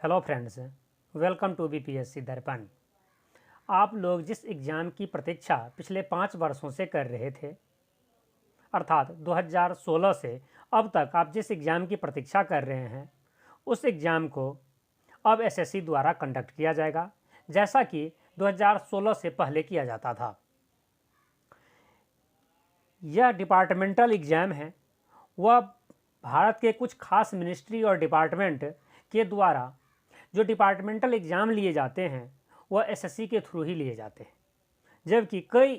Hello friends, welcome to BPSC Darpan. आप लोग जिस एग्ज़ाम की प्रतीक्षा पिछले 5 वर्षों से कर रहे थे, अर्थात 2016 से अब तक आप जिस एग्ज़ाम की प्रतीक्षा कर रहे हैं, उस एग्ज़ाम को अब एसएससी द्वारा कंडक्ट किया जाएगा, जैसा कि 2016 से पहले किया जाता था। यह डिपार्टमेंटल एग्ज़ाम है, वह भारत के कुछ खास मिनिस्ट्री और डिपार्टमेंट के द्वारा जो डिपार्टमेंटल एग्ज़ाम लिए जाते हैं वह एसएससी के थ्रू ही लिए जाते हैं, जबकि कई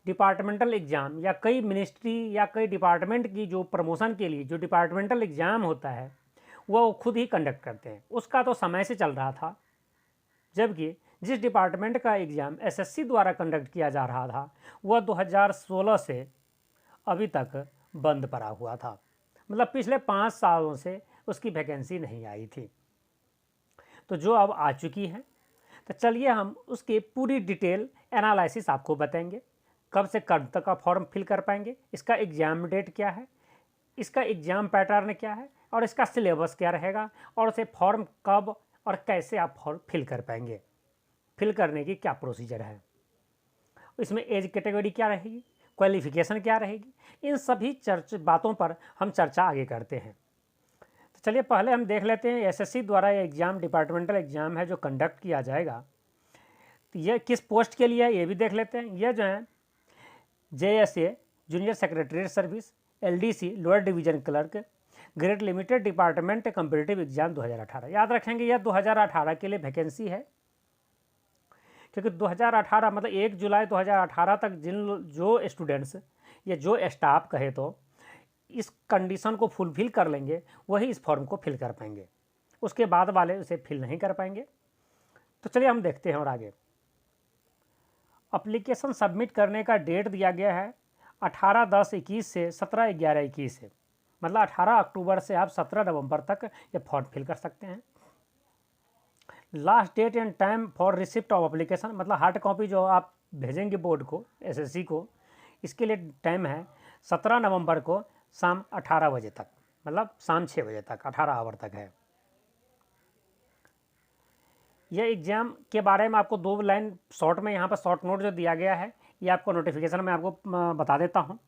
डिपार्टमेंटल एग्ज़ाम या कई मिनिस्ट्री या कई डिपार्टमेंट की जो प्रमोशन के लिए जो डिपार्टमेंटल एग्ज़ाम होता है वह खुद ही कंडक्ट करते हैं। उसका तो समय से चल रहा था, जबकि जिस डिपार्टमेंट का एग्ज़ाम एसएससी द्वारा कंडक्ट किया जा रहा था वह 2016 से अभी तक बंद पड़ा हुआ था। मतलब पिछले 5 सालों से उसकी वैकेंसी नहीं आई थी, तो जो अब आ चुकी है। तो चलिए हम उसकी पूरी डिटेल एनालिसिस आपको बताएंगे, कब से कब तक का फॉर्म फिल कर पाएंगे, इसका एग्ज़ाम डेट क्या है, इसका एग्ज़ाम पैटर्न क्या है और इसका सिलेबस क्या रहेगा, और उसे फॉर्म कब और कैसे आप फॉर्म फिल कर पाएंगे, फिल करने की क्या प्रोसीजर है, इसमें एज कैटेगरी क्या रहेगी, क्वालिफिकेशन क्या रहेगी, इन सभी बातों पर हम चर्चा आगे करते हैं। तो चलिए पहले हम देख लेते हैं एसएससी द्वारा ये एग्ज़ाम डिपार्टमेंटल एग्ज़ाम है जो कंडक्ट किया जाएगा, तो यह किस पोस्ट के लिए है ये भी देख लेते हैं। यह जो है JSA junior secretariat service, LDC lower division clerk, grade limited department competitive exam 2018। याद रखेंगे यह 2018 के लिए वैकेंसी है, क्योंकि 2018 मतलब 1 जुलाई 2018 तक जो स्टूडेंट्स या जो स्टाफ कहे तो इस कंडीशन को फुलफिल कर लेंगे वही इस फॉर्म को फिल कर पाएंगे, उसके बाद वाले उसे फिल नहीं कर पाएंगे। तो चलिए हम देखते हैं और आगे। एप्लीकेशन सबमिट करने का डेट दिया गया है 18/10/21 से 17/11/21 से, मतलब 18 अक्टूबर से आप 17 नवंबर तक ये फॉर्म फिल कर सकते हैं। Last date and time for receipt of application, मतलब हार्ड कॉपी जो आप भेजेंगे बोर्ड को एसएससी को, इसके लिए टाइम है 17 नवंबर को शाम 18 बजे तक, मतलब शाम 6 बजे तक, 18 आवर तक है। यह एग्ज़ाम के बारे में आपको 2 लाइन शॉर्ट में यहाँ पर शॉर्ट नोट जो दिया गया है ये आपको नोटिफिकेशन में आपको बता देता हूँ।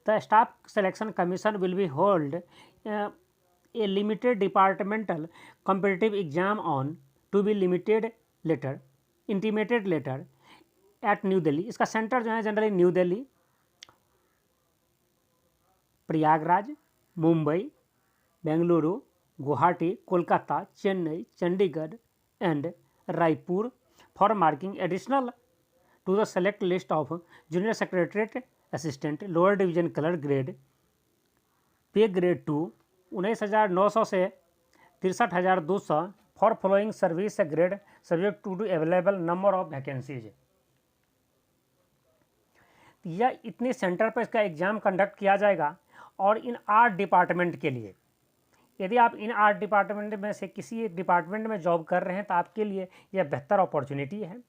The staff selection commission will be hold a limited departmental competitive exam on to be limited later intimated later at new Delhi. इसका सेंटर जो है generally new Delhi, Prayagraj, Mumbai, Bengaluru, Guwahati, Kolkata, Chennai, Chandigarh and Raipur for marking additional to the select list of junior secretariat assistant lower division colour grade pay grade 2 19,900 से 63,200 for following service grade subject to available number of vacancies. यह इतने centre पर इसका exam conduct किया जाएगा और इन 8 department के लिए। यदि आप इन 8 डिपार्टमेंट में से किसी एक डिपार्टमेंट में जॉब कर रहे हैं तो आपके लिए यह बेहतर अपॉर्चुनिटी है,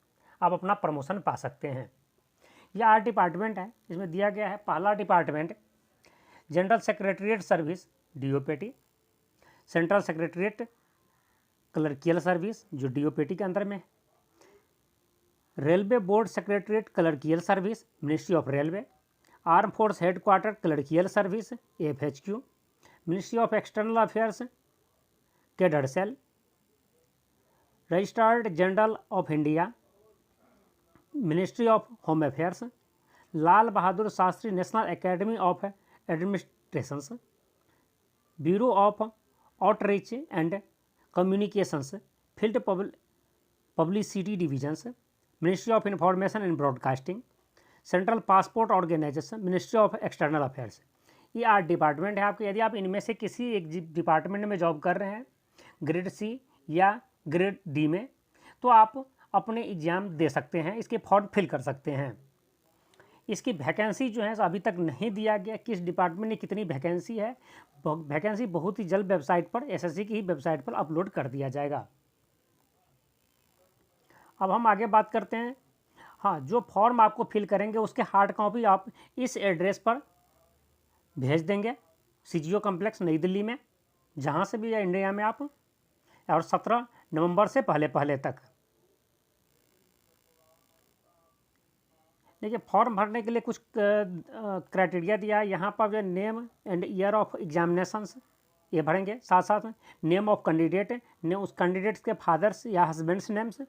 आप अपना प्रमोशन पा सकते हैं। यह 8 डिपार्टमेंट है, इसमें दिया गया है। पहला department general secretariat service DOPT, central secretariat clerical service जो डीओपीटी के अंदर में है, railway board secretariat clerical service ministry of railway, arm force headquarter clerical service FHQ, ministry of external affairs cadre cell, registrar general of India ministry of home affairs, Lal Bahadur Shastri national academy of administrations, bureau of outreach and communications, field publicity divisions, ministry of information and broadcasting, central passport organisation, ministry of external affairs. ये 8 department है आपके। यदि आप इनमें से किसी एक department में जॉब कर रहे हैं ग्रेड सी या ग्रेड डी में, तो आप अपने एग्ज़ाम दे सकते हैं, इसके फॉर्म फिल कर सकते हैं। इसकी वैकेंसी जो है अभी तक नहीं दिया गया किस डिपार्टमेंट में कितनी वैकेंसी है। वैकेंसी बहुत ही जल्द वेबसाइट पर एसएससी की ही वेबसाइट पर अपलोड कर दिया जाएगा। अब हम आगे बात करते हैं। हाँ, जो फॉर्म आपको फिल करेंगे उसके हार्ड कॉपी आप इस एड्रेस पर भेज देंगे, सीजीओ कॉम्प्लेक्स नई दिल्ली में, जहाँ से भी या इंडिया में आप, और 17 नवंबर से पहले पहले तक। देखिए फॉर्म भरने के लिए कुछ क्राइटेरिया दिया है यहाँ पर, जो name and year of examinations ये भरेंगे, साथ साथ में नेम ऑफ कैंडिडेट, ने उस कैंडिडेट्स के फादर्स या हस्बैंड्स नेम्स,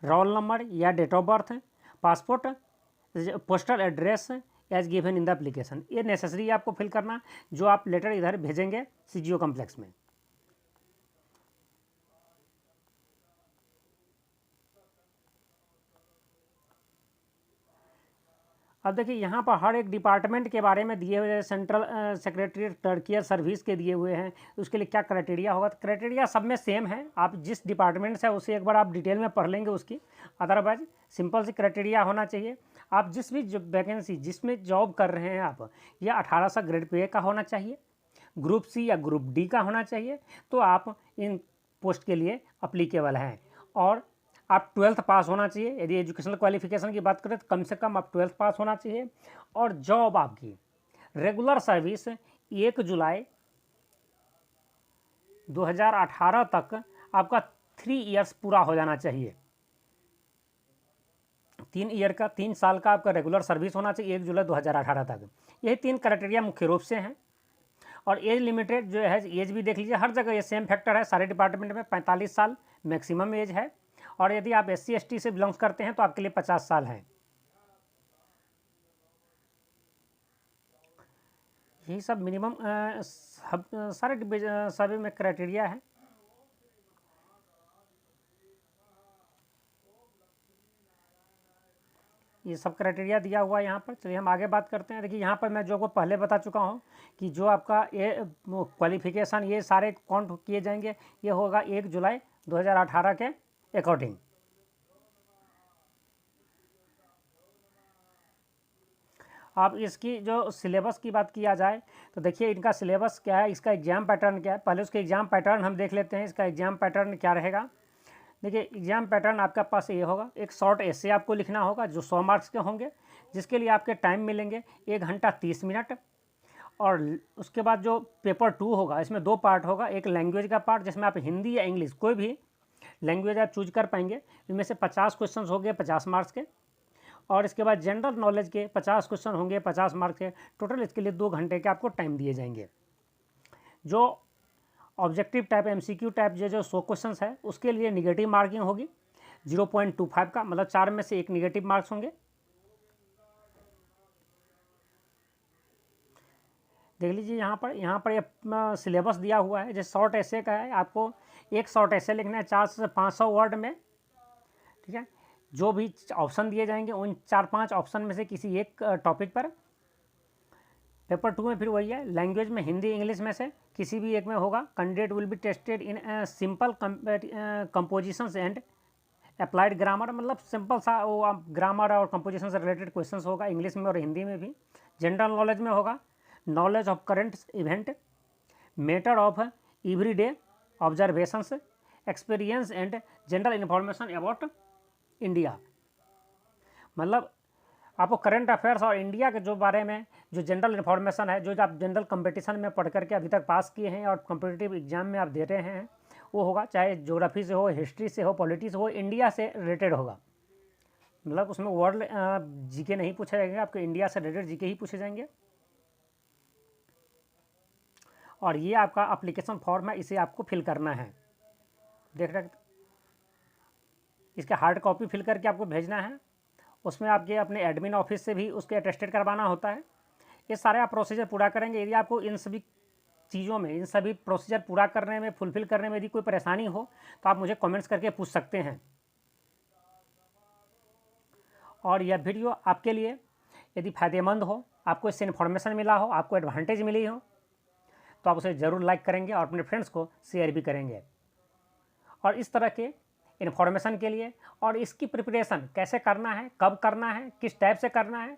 रोल नंबर या date of birth, passport, postal address as given in the application. ये नेसेसरी आपको फिल करना, जो आप लेटर इधर भेजेंगे CGO कॉम्प्लेक्स में। अब देखिए यहाँ पर हर एक डिपार्टमेंट के बारे में दिए हुए हैं, सेंट्रल सेक्रेटरीट क्लर्कियल सर्विस के दिए हुए हैं, उसके लिए क्या क्राइटेरिया होगा। तो क्राइटेरिया सब में सेम है, आप जिस डिपार्टमेंट से उसे एक बार आप डिटेल में पढ़ लेंगे उसकी, अदरवाइज सिंपल सी क्राइटेरिया होना चाहिए। आप जिस भी वैकेंसी जिसमें जॉब कर रहे हैं आप, यह 1800 ग्रेड पे का होना चाहिए, ग्रुप C या ग्रुप D का होना चाहिए, तो आप इन पोस्ट के लिए अप्लीकेबल हैं। और आप 12th पास होना चाहिए, यदि एजुकेशनल क्वालिफिकेशन की बात करें तो कम से कम आप 12th पास होना चाहिए। और जॉब आपकी रेगुलर सर्विस 1 जुलाई 2018 तक आपका 3 इयर्स पूरा हो जाना चाहिए। 3 साल का आपका रेगुलर सर्विस होना चाहिए 1 जुलाई 2018 तक। यही 3 क्राइटेरिया मुख्य रूप से हैं। और एज लिमिटेड जो है, एज भी देख लीजिए, हर जगह ये सेम फैक्टर है, सारे डिपार्टमेंट में 45 साल मैक्सिमम एज है। और यदि आप SC ST से बिलोंग्स करते हैं तो आपके लिए 50 साल हैं। यही सब मिनिमम सारे सभी में क्राइटेरिया है। ये सब क्राइटेरिया दिया हुआ है यहाँ पर। चलिए हम आगे बात करते हैं। देखिए यहाँ पर मैं जो को पहले बता चुका हूँ कि जो आपका ये क्वालिफिकेशन ये सारे काउंट किए जाएंगे, ये होगा 1 जुलाई 2018 के अकॉर्डिंग। अब इसकी जो सिलेबस की बात किया जाए तो देखिए इनका सिलेबस क्या है, इसका एग्जाम पैटर्न क्या है। पहले उसके एग्जाम पैटर्न हम देख लेते हैं, इसका एग्जाम पैटर्न क्या रहेगा। देखिए एग्जाम पैटर्न आपके पास ये होगा, एक शॉर्ट एसे आपको लिखना होगा जो 100 मार्क्स के होंगे, जिसके लिए आपके टाइम मिलेंगे 1 घंटा 30 मिनट। और उसके बाद जो पेपर 2 होगा, इसमें 2 पार्ट होगा, एक लैंग्वेज का पार्ट जिसमें आप हिंदी या इंग्लिश कोई भी लैंग्वेज आप चूज कर पाएंगे, इनमें से 50 क्वेश्चन हो गए 50 मार्क्स के। और इसके बाद जनरल नॉलेज के 50 क्वेश्चन होंगे 50 मार्क्स के। टोटल इसके लिए 2 घंटे के आपको टाइम दिए जाएंगे। जो ऑब्जेक्टिव टाइप MCQ टाइप जो 100 क्वेश्चन है उसके लिए निगेटिव मार्किंग होगी 0.25 का, मतलब 4 में से 1 निगेटिव मार्क्स होंगे। देख लीजिए यहाँ पर ये सिलेबस दिया हुआ है। जैसे शॉर्ट ऐसे का है, आपको एक शॉर्ट ऐसे लिखना है 400 से 500 वर्ड में, ठीक है। जो भी ऑप्शन दिए जाएंगे उन 4-5 ऑप्शन में से किसी एक टॉपिक पर। पेपर 2 में फिर वही है, लैंग्वेज में हिंदी इंग्लिश में से किसी भी एक में होगा। Candidate will be tested in simple compositions and applied grammar, मतलब सिंपल सा वो ग्रामर और कंपोजिशन से रिलेटेड क्वेश्चंस होगा इंग्लिश में और हिंदी में भी। जनरल नॉलेज में होगा knowledge of current event, matter of everyday observations, experience and general information about India, मतलब आपको करंट अफेयर्स और इंडिया के जो बारे में जो जनरल इन्फॉर्मेशन है, जो आप जनरल कंपटीशन में पढ़ करके अभी तक पास किए हैं और कॉम्पिटिटिव एग्जाम में आप दे रहे हैं, वो होगा। चाहे ज्योग्राफी से हो, हिस्ट्री से हो, पॉलिटिक्स हो, इंडिया से रिलेटेड होगा। मतलब उसमें वर्ल्ड जीके नहीं पूछे जाएंगे, आपको इंडिया से रिलेटेड जीके ही पूछे जाएंगे। और ये आपका एप्लीकेशन फॉर्म है, इसे आपको फिल करना है। देख रहे, इसका हार्ड कॉपी फिल करके आपको भेजना है। उसमें आपके अपने एडमिन ऑफिस से भी उसके अटेस्टेड करवाना होता है। ये सारे आप प्रोसीजर पूरा करेंगे। यदि आपको इन सभी चीज़ों में, इन सभी प्रोसीजर पूरा करने में, फुलफिल करने में यदि कोई परेशानी हो तो आप मुझे कमेंट्स करके पूछ सकते हैं। और यह वीडियो आपके लिए यदि फ़ायदेमंद हो, आपको इससे इन्फॉर्मेशन मिला हो, आपको एडवांटेज मिली हो, तो आप उसे ज़रूर लाइक करेंगे और अपने फ्रेंड्स को शेयर भी करेंगे। और इस तरह के इन्फॉर्मेशन के लिए और इसकी प्रिपरेशन कैसे करना है, कब करना है, किस टाइप से करना है,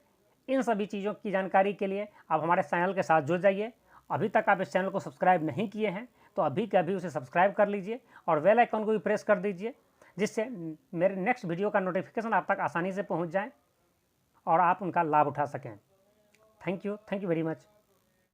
इन सभी चीज़ों की जानकारी के लिए आप हमारे चैनल के साथ जुड़ जाइए। अभी तक आप इस चैनल को सब्सक्राइब नहीं किए हैं तो अभी के अभी उसे सब्सक्राइब कर लीजिए और बेल आइकन को भी प्रेस कर दीजिए, जिससे मेरे नेक्स्ट वीडियो का नोटिफिकेशन आप तक आसानी से पहुंच जाए और आप उनका लाभ उठा सकें। Thank you very much.